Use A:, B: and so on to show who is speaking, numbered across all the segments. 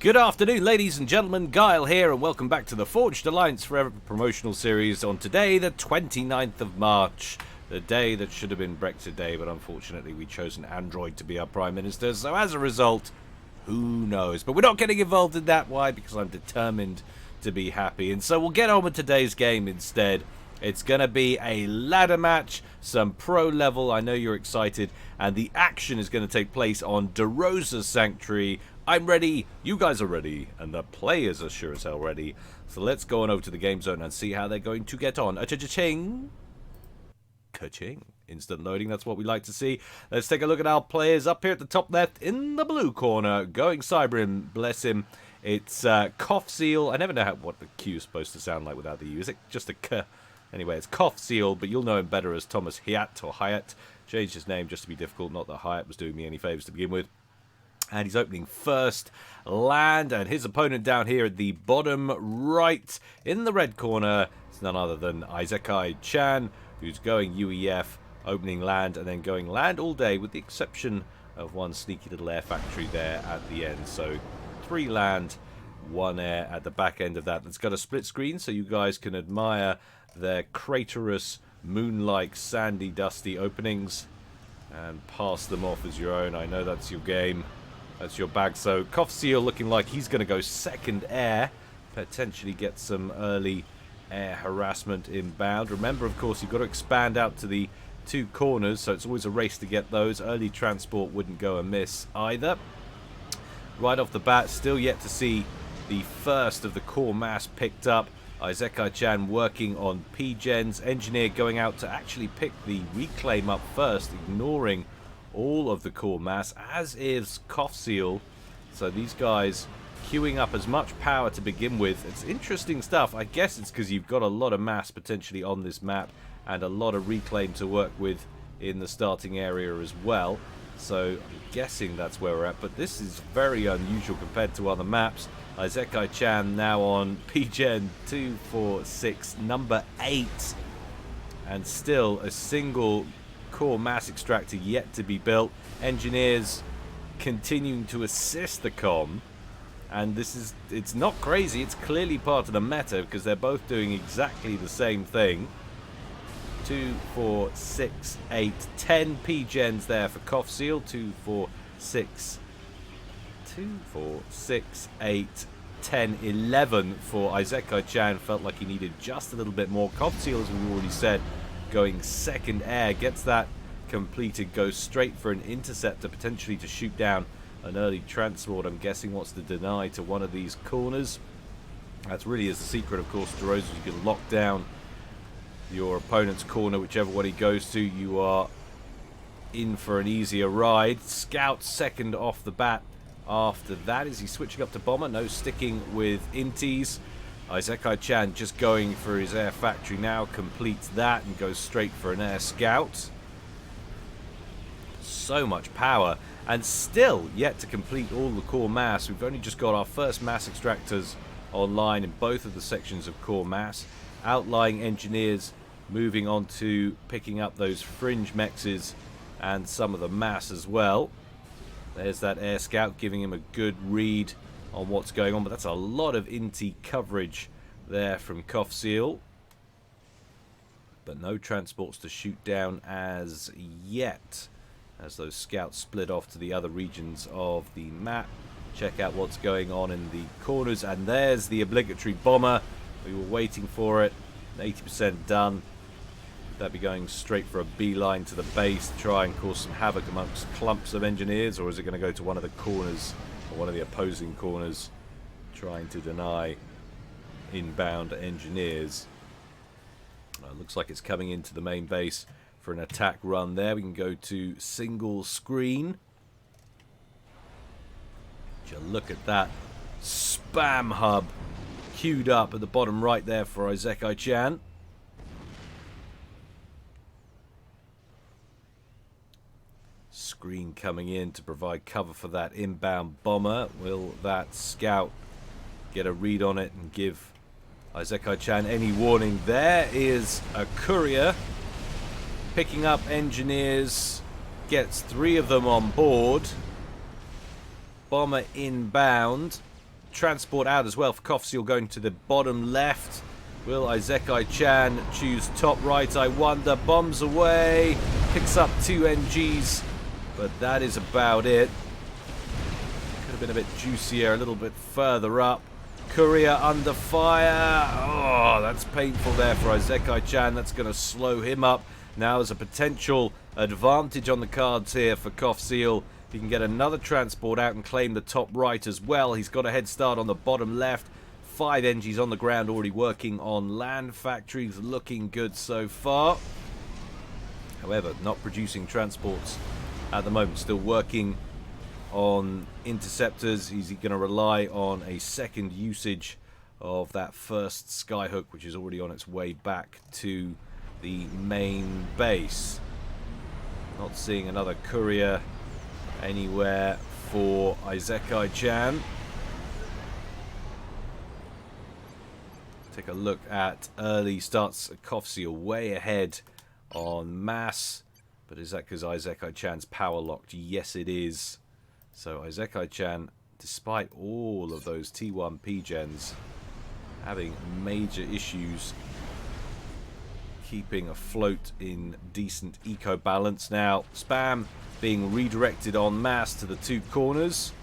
A: Good afternoon, ladies and gentlemen. Guile here, and welcome back to the Forged Alliance Forever promotional series on today, the 29th of March. The day that should have been Brexit Day, but unfortunately we chose an android to be our Prime Minister, so as a result, who knows? But we're not getting involved in that. Why? Because I'm determined to be happy. And so we'll get on with today's game instead. It's going to be a ladder match, some pro level. I know you're excited. And the action is going to take place on DeRosa's Sanctuary. I'm ready, you guys are ready, and the players are sure as hell ready. So let's go on over to the game zone and see how they're going to get on. Cha-cha-ching. Ka-ching. Instant loading, that's what we like to see. Let's take a look at our players up here at the top left in the blue corner. Going Cybrim, bless him. It's Qaphsiel. I never know what the Q is supposed to sound like without the U. Is it just a K? Anyway, it's Qaphsiel, but you'll know him better as Thomas Hyatt or Hyatt. Changed his name just to be difficult, not that Hyatt was doing me any favours to begin with. And he's opening first land, and his opponent down here at the bottom right in the red corner is none other than Isekai Chan, who's going UEF, opening land, and then going land all day, with the exception of one sneaky little air factory there at the end. So 3 land, 1 air at the back end of that. That's got a split screen so you guys can admire their craterous, moon-like, sandy, dusty openings and pass them off as your own. I know that's your game. That's your bag. So Qaphsiel looking like he's going to go second air, potentially get some early air harassment inbound. Remember, of course, you've got to expand out to the 2 corners, so it's always a race to get those. Early transport wouldn't go amiss either. Right off the bat, still yet to see the first of the core mass picked up. Isekai Chan working on P-Gens. Engineer going out to actually pick the reclaim up first, ignoring all of the core mass, as is Qaphsiel. So these guys queuing up as much power to begin with. It's interesting stuff. I guess it's because you've got a lot of mass potentially on this map and a lot of reclaim to work with in the starting area as well. So I'm guessing that's where we're at, but this is very unusual compared to other maps. Isekai Chan now on P-Gen 246, number 8, and still a single core mass extractor yet to be built. Engineers continuing to assist the comm, and it's not crazy. It's clearly part of the meta because they're both doing exactly the same thing. 2, 4, 6, 8, 10 P-Gens there for Qaphsiel. 2, 4, 6, 8, 10, 11 for Isekai Chan. Felt like he needed just a little bit more. Qaphsiel, as we already said, going second air, gets that completed, goes straight for an interceptor, potentially to shoot down an early transport. I'm guessing wants to deny to one of these corners. That really is the secret, of course, DeRosa. You can lock down your opponent's corner, whichever one he goes to. You are in for an easier ride. Scout second off the bat. After that, is he switching up to bomber? No, sticking with inties. Isekai Chan just going for his air factory now, completes that and goes straight for an air scout. So much power, and still yet to complete all the core mass. We've only just got our first mass extractors online in both of the sections of core mass. Outlying engineers moving on to picking up those fringe mexes and some of the mass as well. There's that air scout giving him a good read on what's going on, but that's a lot of inti coverage there from Qaphsiel. But no transports to shoot down as yet, as those scouts split off to the other regions of the map. Check out what's going on in the corners, and there's the obligatory bomber. We were waiting for it. 80% done. Would that be going straight for a beeline to the base to try and cause some havoc amongst clumps of engineers, or is it going to go to one of the corners, or one of the opposing corners, trying to deny inbound engineers? Looks like it's coming into the main base for an attack run there. We can go to single screen. Just look at that spam hub queued up at the bottom right there for Isekai Chan. Screen coming in to provide cover for that inbound bomber. Will that scout get a read on it and give Isekai Chan any warning? There is a courier picking up engineers, gets 3 of them on board. Bomber inbound. transport out as well for Qaphsiel going to the bottom left. Will Isekai-chan choose top right, I wonder? Bombs away, picks up 2 NGs, but that is about it. Could have been a bit juicier, a little bit further up. Courier under fire. Oh, that's painful there for Isekai-chan. That's going to slow him up. Now there's a potential advantage on the cards here for Qaphsiel. He can get another transport out and claim the top right as well. He's got a head start on the bottom left. 5 NGs on the ground already working on land factories. Looking good so far. However, not producing transports at the moment. Still working on interceptors. Is he going to rely on a second usage of that first skyhook, which is already on its way back to the main base? Not seeing another courier anywhere for Isekai-chan. Take a look at early starts. Qaphsiel way ahead on mass. But is that because Isekai-chan's power locked? Yes, it is. So Isekai-chan, despite all of those T1 P-gens, having major issues keeping afloat in decent eco balance. Now, spam being redirected en masse to the 2 corners.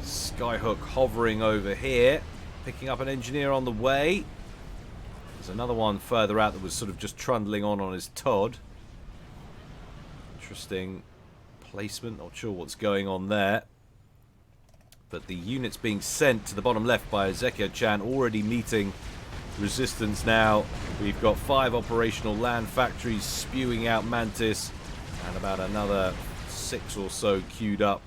A: Skyhook hovering over here, picking up an engineer on the way. There's another one further out that was sort of just trundling on his Todd. Interesting placement, not sure what's going on there. But the units being sent to the bottom left by Isekai-chan already meeting resistance now. We've got 5 operational land factories spewing out Mantis and about another 6 or so queued up.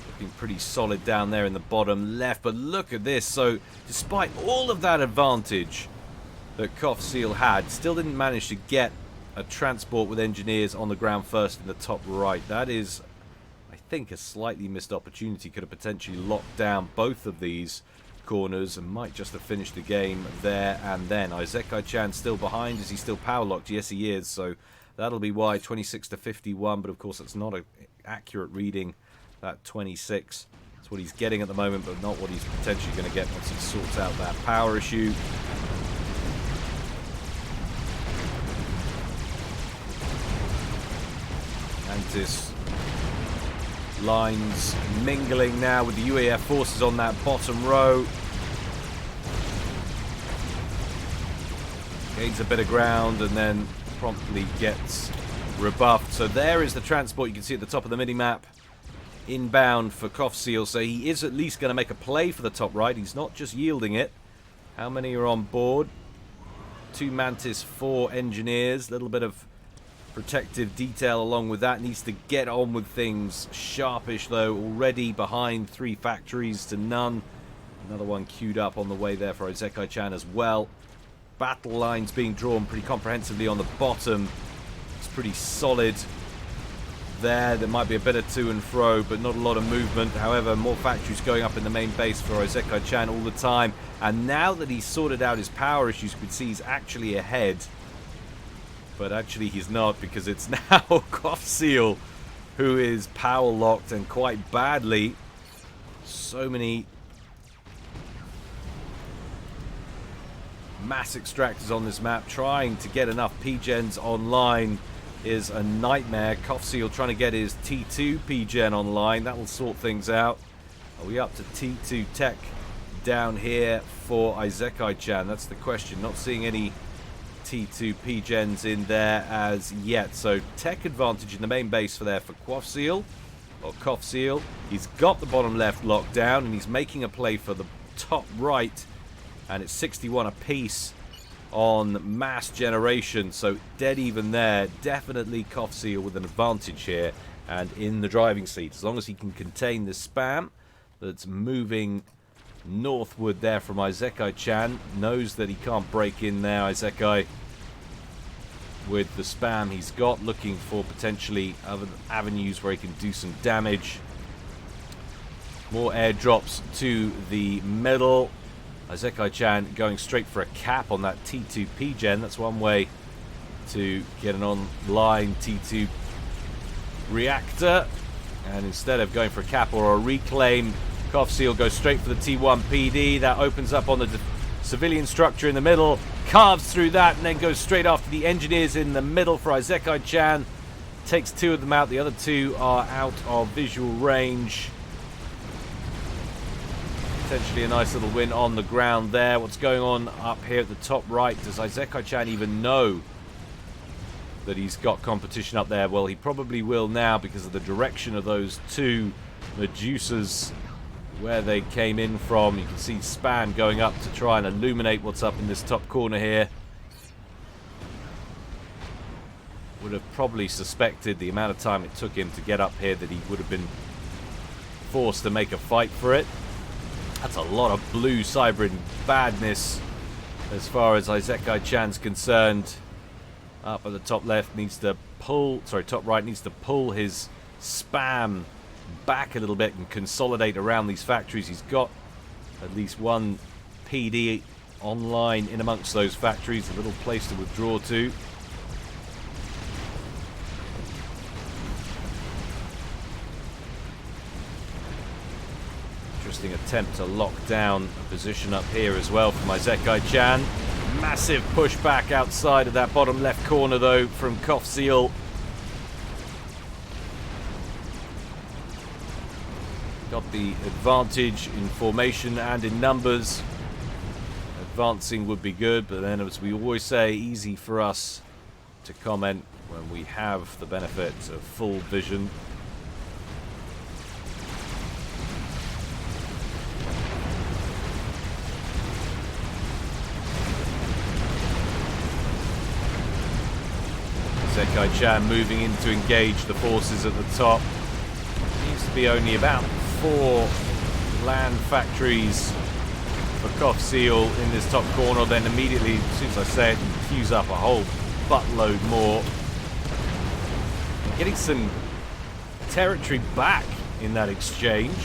A: Looking pretty solid down there in the bottom left, but look at this. So despite all of that advantage that Qaphsiel had, still didn't manage to get a transport with engineers on the ground first in the top right. That is, I think, a slightly missed opportunity. Could have potentially locked down both of these corners and might just have finished the game there and then. Isekai-chan still behind. Is he still power locked? Yes, he is. So that'll be why 26 to 51, but of course that's not an accurate reading. That 26, that's what he's getting at the moment, but not what he's potentially going to get once he sorts out that power issue. Mantis lines mingling now with the UAF forces on that bottom row. Gains a bit of ground and then promptly gets rebuffed. So there is the transport you can see at the top of the mini-map. Inbound for Qaphsiel, so he is at least going to make a play for the top right. He's not just yielding it. How many are on board? 2 Mantis, 4 engineers. A little bit of protective detail along with that. Needs to get on with things. Sharpish, though, already behind 3 factories to none. Another one queued up on the way there for Isekai-chan as well. Battle lines being drawn pretty comprehensively on the bottom. It's pretty solid. There might be a bit of to and fro, but not a lot of movement. However, more factories going up in the main base for Isekai-chan all the time. And now that he's sorted out his power issues, you can see he's actually ahead. But actually he's not, because it's now Qaphsiel who is power locked and quite badly. So many mass extractors on this map. Trying to get enough P-gens online is a nightmare. Qaphsiel trying to get his T2 P-gen online. That will sort things out. Are we up to T2 tech down here for Isekai-chan? That's the question. Not seeing any T2 P-gens in there as yet. So tech advantage in the main base for Qaphsiel. Or Qaphsiel. He's got the bottom left locked down and he's making a play for the top right. And it's 61 apiece on mass generation, so dead even there. Definitely Qaphsiel with an advantage here and in the driving seat, as long as he can contain the spam that's moving northward there from Isekai-chan. Knows that he can't break in there. Isekai with the spam he's got, looking for potentially other avenues where he can do some damage. More airdrops to the middle. Isekai-chan going straight for a cap on that T2 P-gen. That's one way to get an online T2 reactor. And instead of going for a cap or a reclaim, Qaphsiel goes straight for the T1 PD. That opens up on the civilian structure in the middle, carves through that, and then goes straight after the engineers in the middle for Isekai-chan. Takes two of them out. The other two are out of visual range. Potentially a nice little win on the ground there. What's going on up here at the top right? Does Isekai-chan even know that he's got competition up there? Well, he probably will now because of the direction of those two Medusas where they came in from. You can see Span going up to try and illuminate what's up in this top corner here. Would have probably suspected the amount of time it took him to get up here that he would have been forced to make a fight for it. That's a lot of blue Cybrid badness as far as Isekai-chan's concerned. Up at the top left needs to pull, top right needs to pull his spam back a little bit and consolidate around these factories. He's got at least one PD online in amongst those factories, a little place to withdraw to. Interesting attempt to lock down a position up here as well from Isekai-chan. Massive pushback outside of that bottom left corner though from Qaphsiel. Got the advantage in formation and in numbers. Advancing would be good, but then as we always say, easy for us to comment when we have the benefit of full vision. Isekai-chan moving in to engage the forces at the top. Seems to be only about 4 land factories for Qaphsiel in this top corner. Then immediately, as soon as I say it, queues up a whole buttload more. Getting some territory back in that exchange.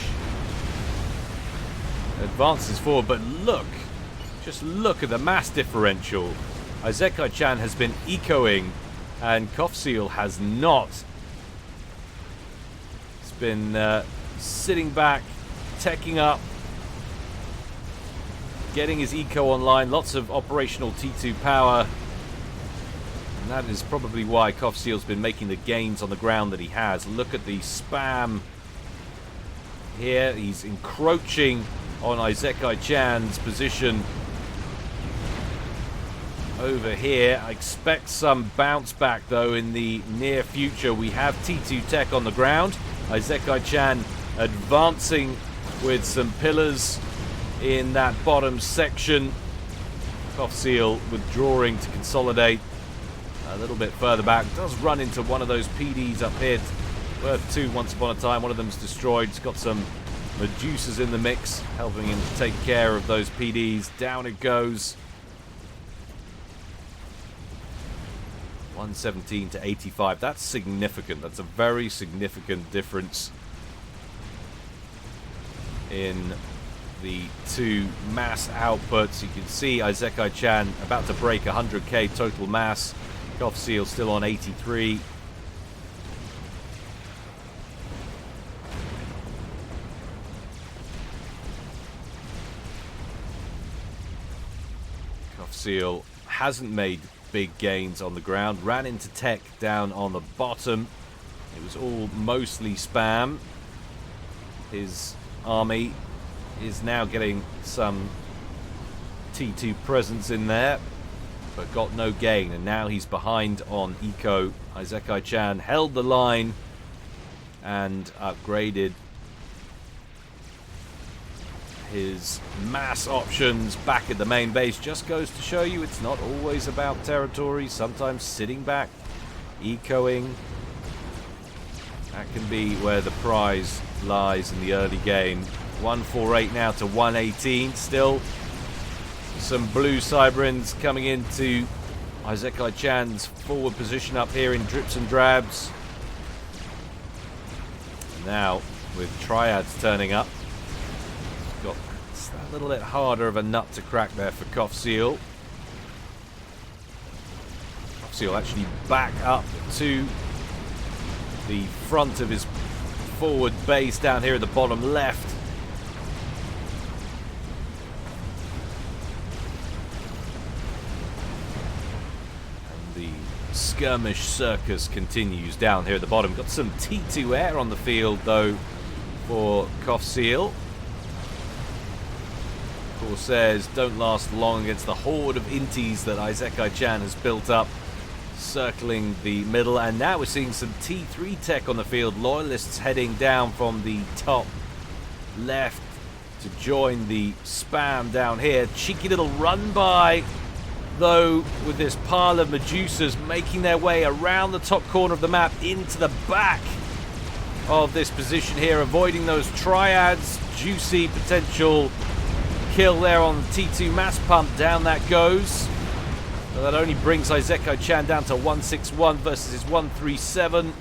A: Advances forward, but look, just look at the mass differential. Isekai-chan has been ecoing and Qaphsiel has not. It's been sitting back, teching up, getting his eco online, lots of operational T2 power. And that is probably why Qaphsiel's been making the gains on the ground that he has. Look at the spam here. He's encroaching on Isekai-chan's position over here. I expect some bounce back though in the near future. We have T2 tech on the ground. Isekai-chan advancing with some pillars in that bottom section. Qaphsiel withdrawing to consolidate a little bit further back. Does run into one of those PDs up here. Worth 2 once upon a time. One of them's destroyed. It's got some Medusas in the mix, helping him to take care of those PDs. Down it goes. 117 to 85. That's significant. That's a very significant difference in the two mass outputs. You can see Isekai-chan about to break 100k total mass. Qaphsiel still on 83. Qaphsiel hasn't made big gains on the ground. Ran into tech down on the bottom. It was all mostly spam. His army is now getting some T2 presence in there, but got no gain, and now he's behind on eco. Isekai-chan held the line and upgraded his mass options back at the main base. Just goes to show you it's not always about territory. Sometimes sitting back, ecoing, that can be where the prize lies in the early game. 148 now to 118. Still some blue Cybrins coming into Isekai-chan's forward position up here in drips and drabs. Now with triads turning up, got a little bit harder of a nut to crack there for Qaphsiel. Qaphsiel actually back up to the front of his forward base down here at the bottom left. And the skirmish circus continues down here at the bottom. Got some T2 air on the field though for Qaphsiel. Corsairs don't last long against the horde of inties that Isekai-chan has built up circling the middle, and now we're seeing some T3 tech on the field. Loyalists heading down from the top left to join the spam down here. Cheeky little run by though with this pile of Medusas making their way around the top corner of the map into the back of this position here, avoiding those triads. Juicy potential kill there on the T2 mass pump. Down that goes. But that only brings Isekai-chan down to 161 versus his 137.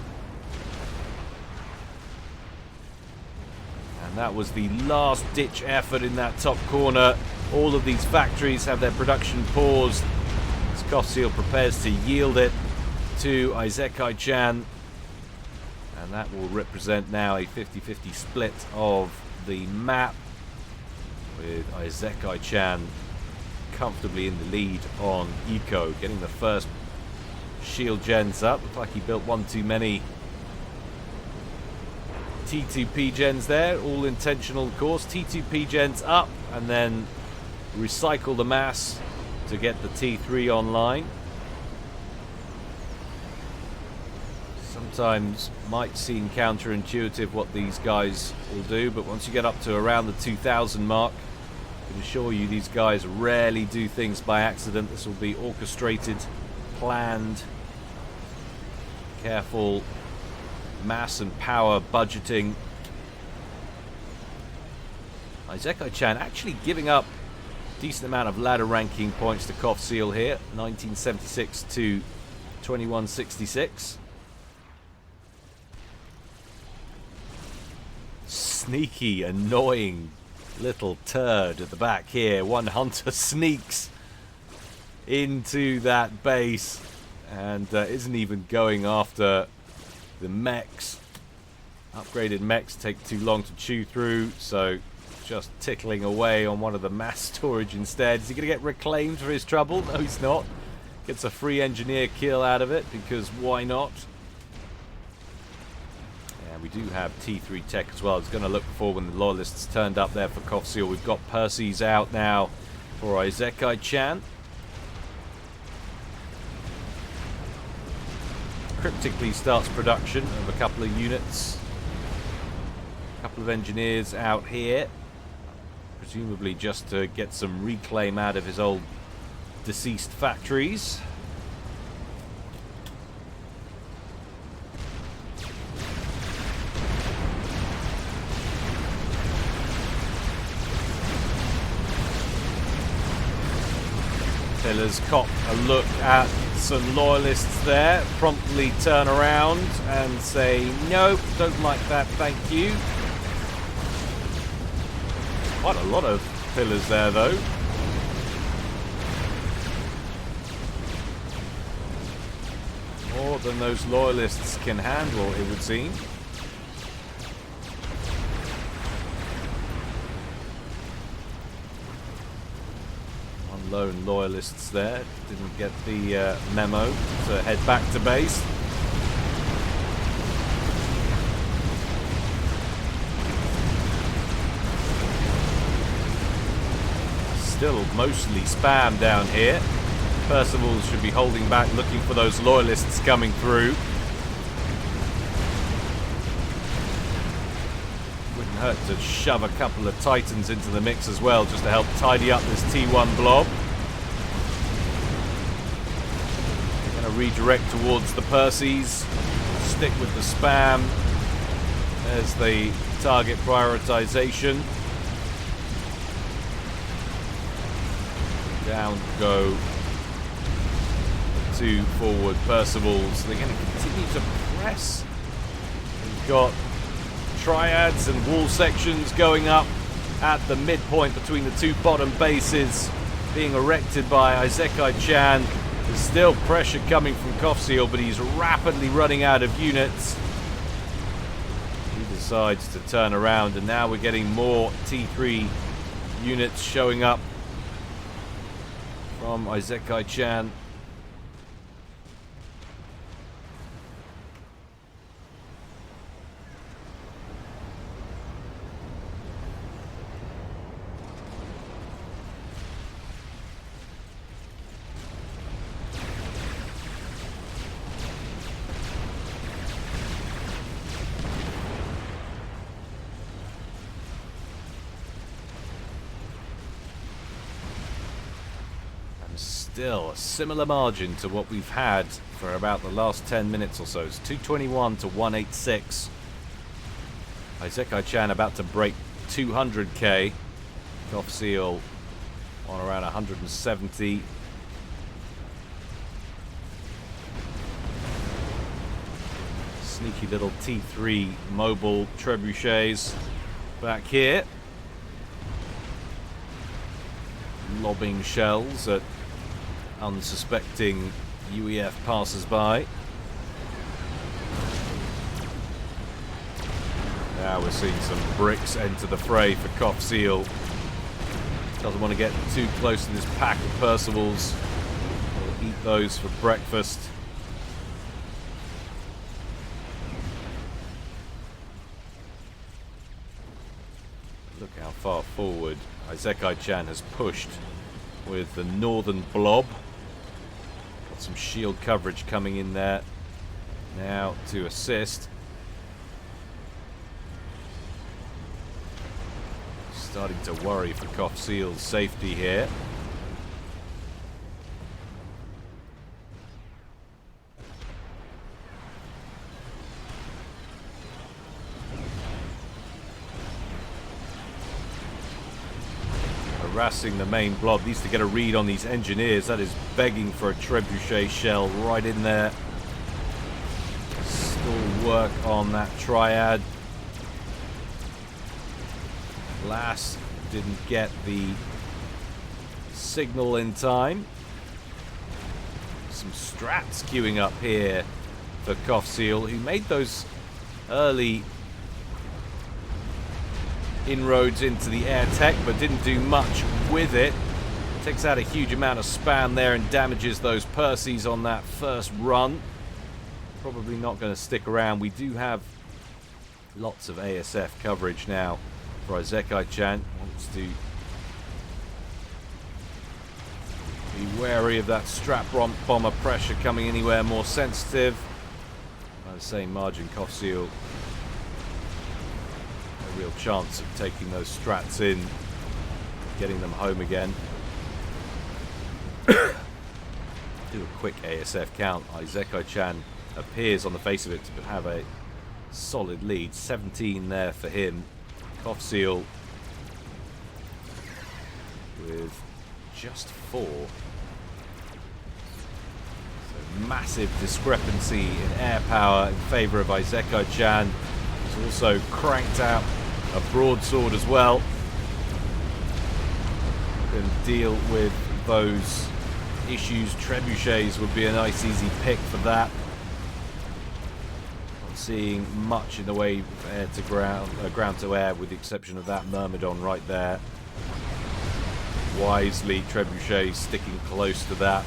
A: And that was the last ditch effort in that top corner. All of these factories have their production paused as Qaphsiel prepares to yield it to Isekai-chan. And that will represent now a 50-50 split of the map, with Isekai-chan comfortably in the lead on Eco, getting the first shield gens up. Looks like he built one too many T2P gens there, all intentional of course. T2P gens up and then recycle the mass to get the T3 online. Sometimes might seem counterintuitive what these guys will do, but once you get up to around the 2000 mark, I can assure you these guys rarely do things by accident. This will be orchestrated, planned, careful mass and power budgeting. Isekai-chan actually giving up a decent amount of ladder ranking points to Qaphsiel here, 1976 to 2166. Sneaky, annoying little turd at the back here. One hunter sneaks into that base and isn't even going after the mechs. Upgraded mechs take too long to chew through, so just tickling away on one of the mass storage instead. Is he going to get reclaimed for his trouble? No, he's not. Gets a free engineer kill out of it, because why not? We do have T3 tech as well. I was going to look for when the Loyalists turned up there for Qaphsiel. We've got Percy's out now for Isekai-chan. Cryptically starts production of a couple of units. A couple of engineers out here. Presumably just to get some reclaim out of his old deceased factories. Pillars cop a look at some Loyalists there, promptly turn around and say, nope, don't like that, thank you. Quite a lot of pillars there though. More than those Loyalists can handle, it would seem. Lone Loyalists there, didn't get the memo to head back to base. Still mostly spam down here. Percival should be holding back, looking for those Loyalists coming through. Hurt to shove a couple of Titans into the mix as well, just to help tidy up this T1 blob. Going to redirect towards the Percys, stick with the spam. There's the target prioritization. Down go the two forward Percivals. They're going to continue to press. We've got triads and wall sections going up at the midpoint between the two bottom bases being erected by Isekai-chan. There's still pressure coming from Qaphsiel, but he's rapidly running out of units. decides to turn around, and now we're getting more T3 units showing up from Isekai-chan. Still a similar margin to what we've had for about the last 10 minutes or so. It's 221 to 186. Isekai-chan about to break 200k. Qaphsiel on around 170. Sneaky little T3 mobile trebuchets back here, lobbing shells at unsuspecting UEF passers-by. Now we're seeing some bricks enter the fray for Qaphsiel. Doesn't want to get too close to this pack of Percival's. We'll eat those for breakfast. Look how far forward Isekai-chan has pushed with the northern blob. Got some shield coverage coming in there now to assist. Starting to worry for Qaphsiel's safety here. Harassing the main blob. Needs to get a read on these engineers. That is begging for a trebuchet shell right in there. Still work on that triad. Lass didn't get the signal in time. Some strats queuing up here for Qaphsiel, who made those early inroads into the air tech, but didn't do much with it. Takes out a huge amount of spam there and damages those Percys on that first run. Probably not going to stick around. We do have lots of ASF coverage now for Isekai-chan. Wants to be wary of that strap bomber pressure coming anywhere more sensitive. By the same margin, Qaphsiel real chance of taking those strats in, getting them home again. Do a quick ASF count. Isekai-chan appears on the face of it to have a solid lead. 17 there for him. Qaphsiel with just 4. So massive discrepancy in air power in favour of Isekai-chan. He's also cranked out a broadsword as well. Can deal with those issues. Trebuchets would be a nice easy pick for that. Not seeing much in the way of air to ground, ground to air, with the exception of that Myrmidon right there. Wisely, Trebuchet sticking close to that.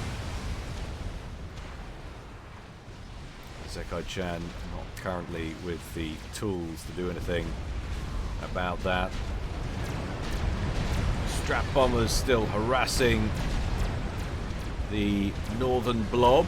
A: Isekai-chan not currently with the tools to do anything about that. Strap bombers still harassing the northern blob.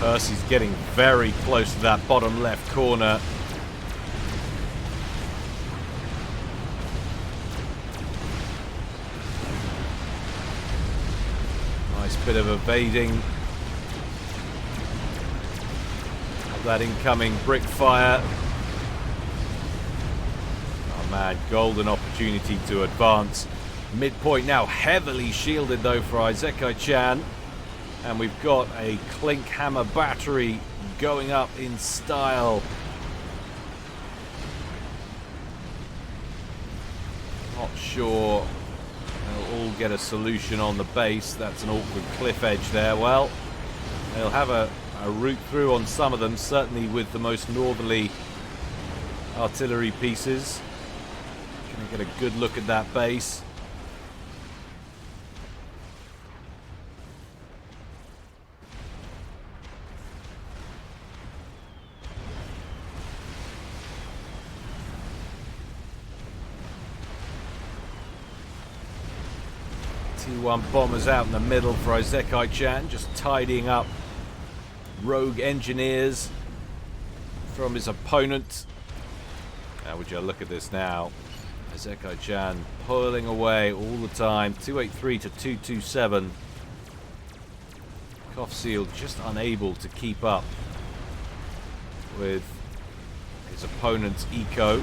A: Percy's getting very close to that bottom left corner. Nice bit of evading of that incoming brick fire. Oh man, golden opportunity to advance. Midpoint now heavily shielded though for Isekai-chan. And we've got a Clink Hammer battery going up in style. sure they'll all get a solution on the base. That's an awkward cliff edge there. Well, they'll have a route through on some of them, certainly with the most northerly artillery pieces. Can I get a good look at that base? T1 bombers out in the middle for Isekai-chan, just tidying up rogue engineers from his opponent. Now would you look at this now? Isekai-chan pulling away all the time. 283 to 227. Qaphsiel just unable to keep up with his opponent's eco.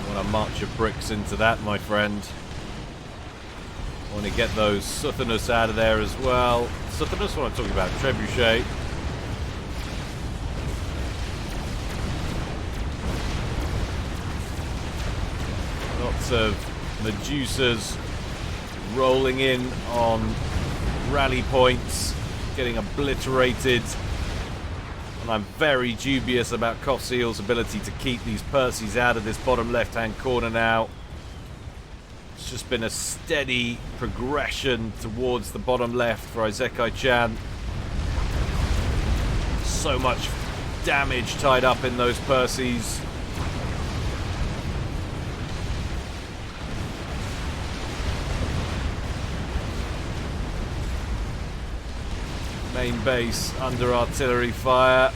A: Want to march your bricks into that, my friend. Want to get those Suthanus out of there as well. Suthanus, what I'm talking about, Trebuchet. Lots of Medusas rolling in on rally points, getting obliterated. And I'm very dubious about Qaphsiel's ability to keep these Percys out of this bottom left-hand corner now. It's just been a steady progression towards the bottom left for Isekai-chan. So much damage tied up in those Percys. Main base under artillery fire.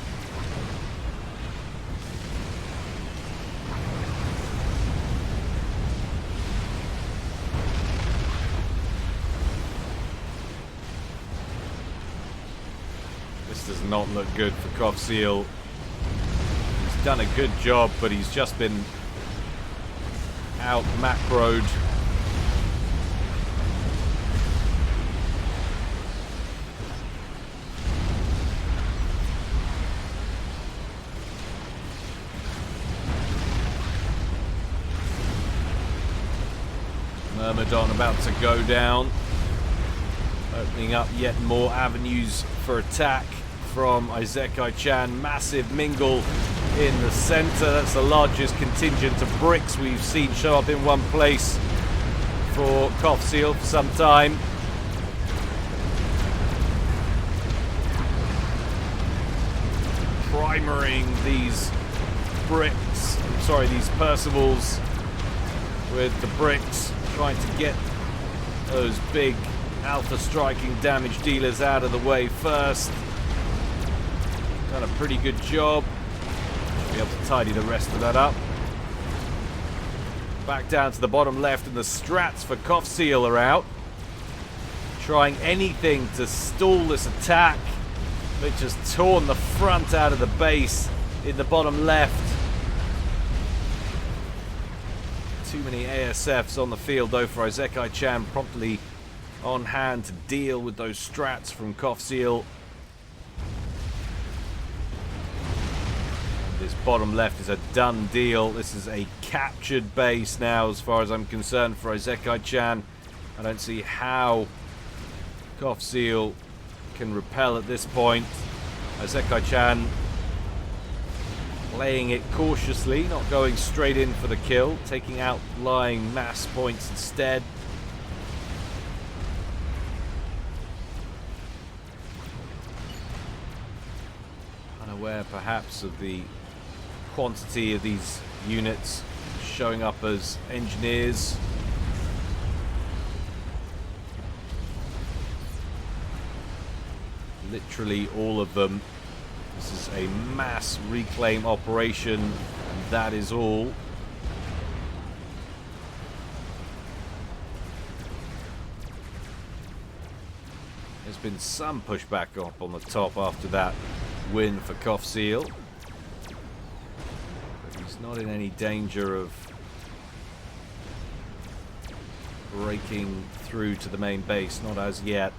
A: This does not look good for Qaphsiel. He's done a good job, but he's just been out macroed. Myrmidon about to go down, opening up yet more avenues for attack from Isekai-chan. Massive mingle in the center. That's the largest contingent of bricks we've seen show up in one place for Qaphsiel for some time. Primering these bricks, these Percivals with the bricks, trying to get those big alpha striking damage dealers out of the way first. Done a pretty good job. Should be able to tidy the rest of that up. Back down to the bottom left, and the strats for Qaphsiel are out. Trying anything to stall this attack, which has torn the front out of the base in the bottom left. Too many ASFs on the field, though, for Isekai-chan, promptly on hand to deal with those strats from Qaphsiel. This bottom left is a done deal. This is a captured base now, as far as I'm concerned, for Isekai-chan. I don't see how Qaphsiel can repel at this point. Isekai-chan playing it cautiously, not going straight in for the kill, taking out lying mass points instead. Unaware perhaps of the quantity of these units showing up as engineers. Literally all of them. This is a mass reclaim operation, and that is all. There's been some pushback up on the top after that win for Qaphsiel, but he's not in any danger of breaking through to the main base, not as yet.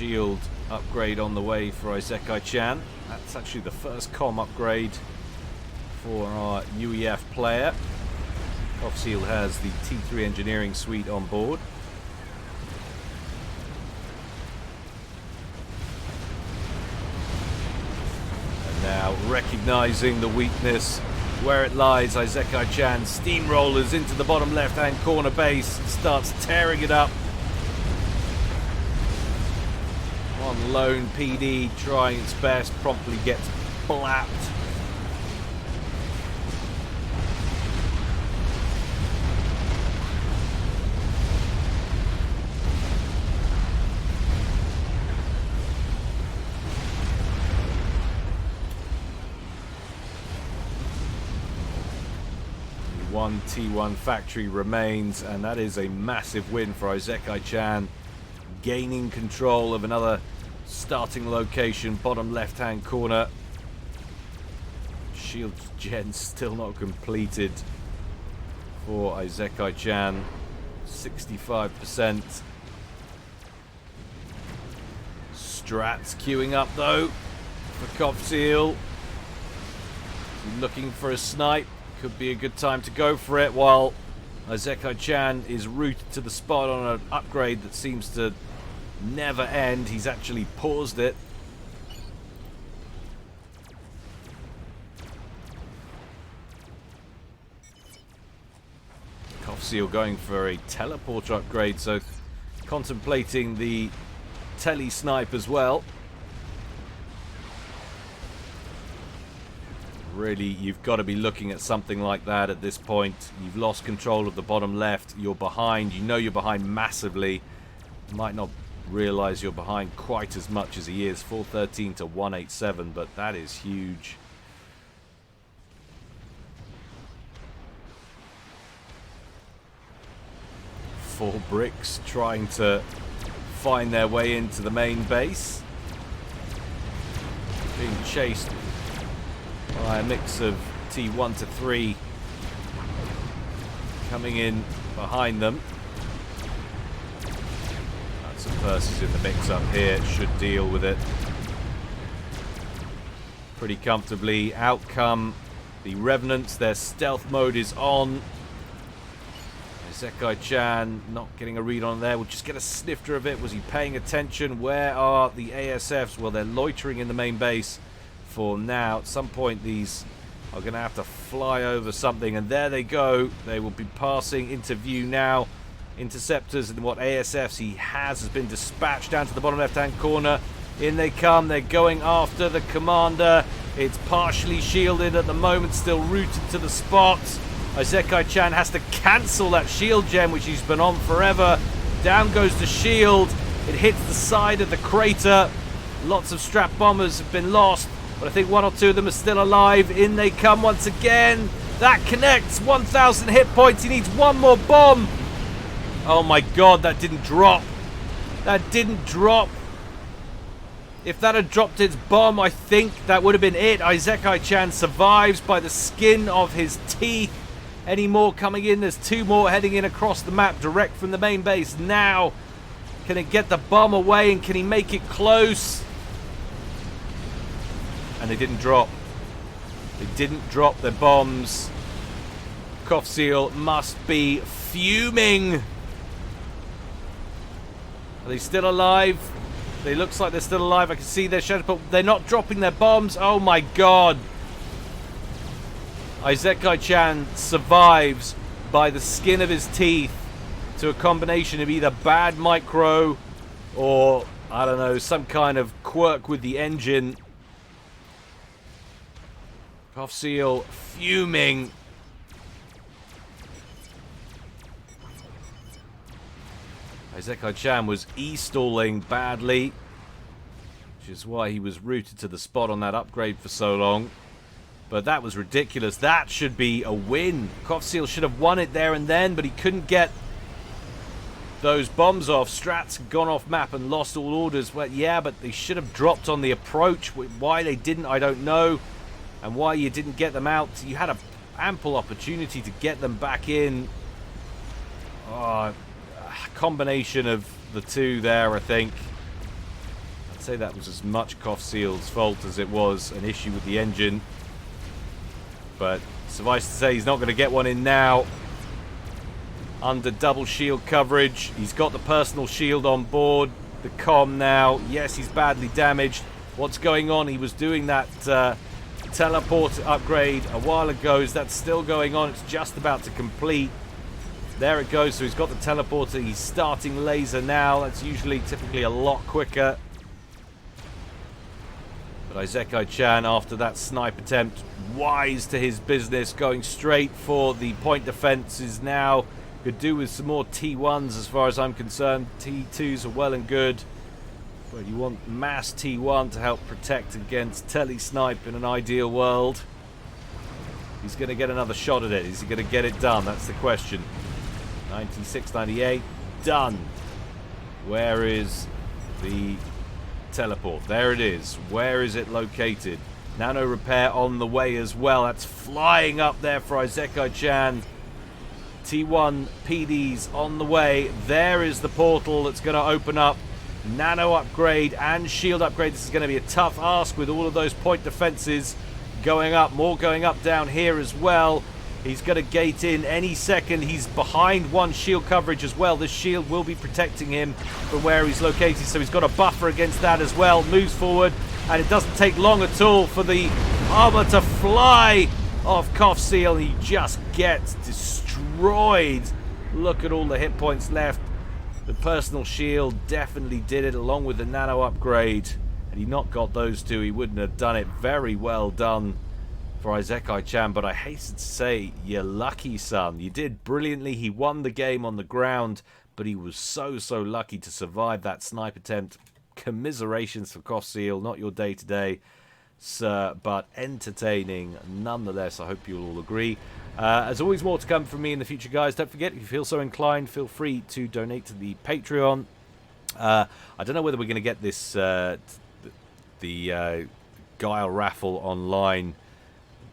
A: shield upgrade on the way for Isekai-chan. That's actually the first comm upgrade for our UEF player. Qaphsiel has the T3 engineering suite on board. And now recognizing the weakness where it lies, Isekai-chan steamrollers into the bottom left-hand corner base and starts tearing it up. One lone PD trying its best, promptly gets blapped. One T1 factory remains, and that is a massive win for Isekai-chan, gaining control of another starting location, bottom left-hand corner. Shield gen still not completed for Isekai-chan, 65%. Strats queuing up though for Qaphsiel. Looking for a snipe. Could be a good time to go for it while Isekai-chan is routed to the spot on an upgrade that seems to never end. He's actually paused it. Qaphsiel going for a teleporter upgrade, so contemplating the tele-snipe as well. Really, you've got to be looking at something like that at this point. You've lost control of the bottom left. You're behind. You know you're behind massively. You might not realize you're behind quite as much as he is. 413 to 187, but that is huge. Four bricks trying to find their way into the main base. Being chased by a mix of T1 to 3 coming in behind them. Some Percy's in the mix up here, should deal with it pretty comfortably. Out come the Revenants, their stealth mode is on. Isekai-chan not getting a read on there. We'll just get a snifter of it. Was he paying attention? Where are the ASFs? Well, they're loitering in the main base for now. At some point these are going to have to fly over something, and there they go. They will be passing into view now. Interceptors and what ASFs he has been dispatched down to the bottom left hand corner. In they come. They're going after the commander. It's partially shielded at the moment, still rooted to the spot. Isekai-chan has to cancel that shield gem which he's been on forever. Down goes the shield. It hits the side of the crater. Lots of strap bombers have been lost, but I think one or two of them are still alive. In they come once again. That connects. 1,000 hit points. He needs one more bomb. Oh my god, that didn't drop. That didn't drop. If that had dropped its bomb, I think that would have been it. Isekai-chan survives by the skin of his teeth. Any more coming in? There's two more heading in across the map, direct from the main base. Now, can it get the bomb away, and can he make it close? And they didn't drop. They didn't drop their bombs. Qaphsiel must be fuming. Are they still alive? They looks like they're still alive. I can see their shadows, but they're not dropping their bombs. Oh my god. Isekai-chan survives by the skin of his teeth to a combination of either bad micro or, I don't know, some kind of quirk with the engine. Qaphsiel fuming. Isekai-chan was e-stalling badly, which is why he was rooted to the spot on that upgrade for so long. But that was ridiculous. That should be a win. Qaphsiel should have won it there and then, but he couldn't get those bombs off. Strats had gone off map and lost all orders. Well, yeah, but they should have dropped on the approach. Why they didn't, I don't know. And why you didn't get them out. You had an ample opportunity to get them back in. Oh, combination of the two there, I think. I'd say that was as much Qaphsiel's fault as it was an issue with the engine. But suffice to say, he's not going to get one in now. Under double shield coverage. He's got the personal shield on board. The comm now. Yes, he's badly damaged. What's going on? He was doing that teleport upgrade a while ago. That's still going on. It's just about to complete. There it goes. So he's got the teleporter. He's starting laser now. That's typically a lot quicker. But Isekai-chan, after that snipe attempt, wise to his business, going straight for the point defenses now. Could do with some more T1s as far as I'm concerned. T2s are well and good. But you want mass T1 to help protect against tele-snipe in an ideal world. He's going to get another shot at it. Is he going to get it done? That's the question. 96, 98. Done. Where is the teleport? There it is. Where is it located? Nano repair on the way as well. That's flying up there for Isekai-chan. T1 PDs on the way. There is the portal that's going to open up. Nano upgrade and shield upgrade. This is going to be a tough ask with all of those point defenses going up. More going up down here as well. He's going to gate in any second. He's behind one shield coverage as well. This shield will be protecting him from where he's located. So he's got a buffer against that as well. Moves forward. And it doesn't take long at all for the armor to fly off Qaphsiel. He just gets destroyed. Look at all the hit points left. The personal shield definitely did it, along with the nano upgrade. Had he not got those two, he wouldn't have done it. Very well done for Isekai-chan, but I hasten to say, you're lucky, son. You did brilliantly. He won the game on the ground, but he was so lucky to survive that snipe attempt. Commiserations for Qaphsiel. Not your day today, sir, but entertaining nonetheless. I hope you'll all agree. As always, more to come from me in the future, guys. Don't forget, if you feel so inclined, feel free to donate to the Patreon. I don't know whether we're going to get this the Guile raffle online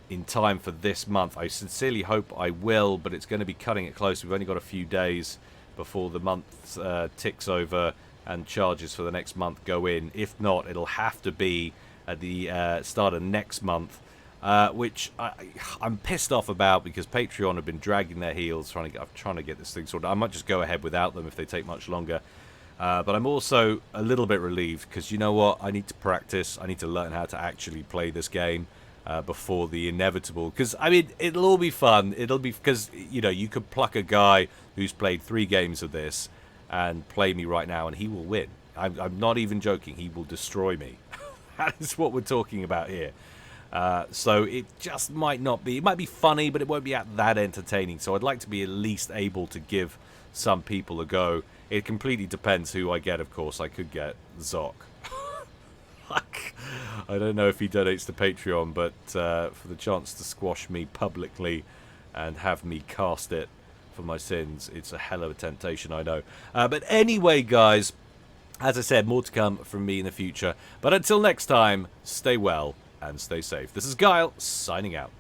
A: in time for this month. I sincerely hope I will, but it's going to be cutting it close. We've only got a few days before the month ticks over and charges for the next month go in. If not, it'll have to be at the start of next month. Which I'm pissed off about, because Patreon have been dragging their heels trying to get this thing sorted. I might just go ahead without them if they take much longer. But I'm also a little bit relieved, because you know what? I need to practice. I need to learn how to actually play this game before the inevitable. Because, I mean, it'll all be fun. It'll be, because, you know, you could pluck a guy who's played 3 games of this and play me right now, and he will win. I'm not even joking. He will destroy me. That is what we're talking about here. So it just might not be. It might be funny, but it won't be that entertaining. So I'd like to be at least able to give some people a go. It completely depends who I get, of course. I could get Zoc. I don't know if he donates to Patreon, but for the chance to squash me publicly and have me cast it for my sins, it's a hell of a temptation, I know. But anyway, guys, as I said, more to come from me in the future. But until next time, stay well and stay safe. This is Guile, signing out.